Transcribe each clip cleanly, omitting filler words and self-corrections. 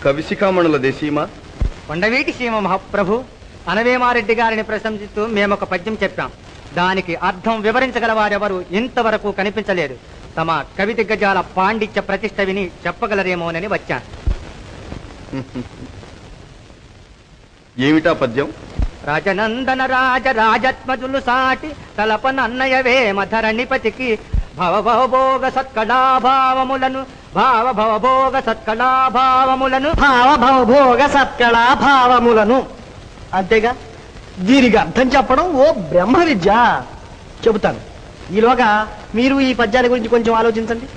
కవిశిఖామణుల దేశీమా కొండవీటి సీమ మహాప్రభు అనవేమారెడ్డి గారిని ప్రశంసిస్తూ మేమొక పద్యం చెప్పాం. దానికి అర్థం వివరించగల వారెవరు ఇంతవరకు కనిపించలేదు. తమ కవి దిగ్గజాల పాండిత్య ప్రతిష్ట విని చెప్పగలరేమోనని వచ్చాను. ఏమిటా పద్యం? రాజనందన రాజత్మజులు సాటి తలపనన్నయవే మధరణిపతికి భవభవభోగ సత్కళాభావములను భావభవభోగ సత్కళాభావములను భావభవభోగ సత్కళాభావములను. అంతేగా, దీనికి అర్థం చెప్పడం ఓ బ్రహ్మ విద్య. చెబుతాను. ఈలోగా మీరు ఈ పద్యాల గురించి కొంచెం ఆలోచించండి.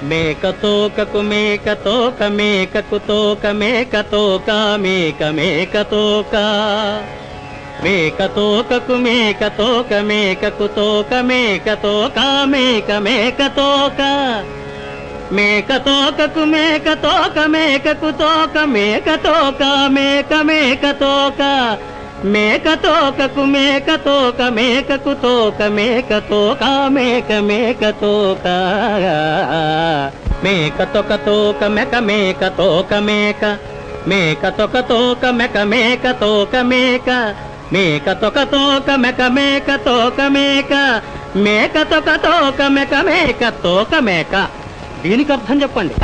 మేకతోకకు మేకతోక మేకకు తోక మేకతోక మేక మేకతోక మేకతోకకు మేకతోక మేకకు తోక మేకతోక మేక మేకతోక మేకతోకకు మేకతోక మేకకు తోక మేకతోక మేక మేకతోక మేకతోకకు మేకతోక మేకకు తోక మేకతోక మేక మేకతోక మేకతోక తోక మెక మేకతోక మేక మేకతోక తోక మెక మేకతోక మేక మేకతోక తోక మెక మేకతోక మేక మేకతోక తోక మెక మేకతోక మేక. దీనికి అర్థం చెప్పండి.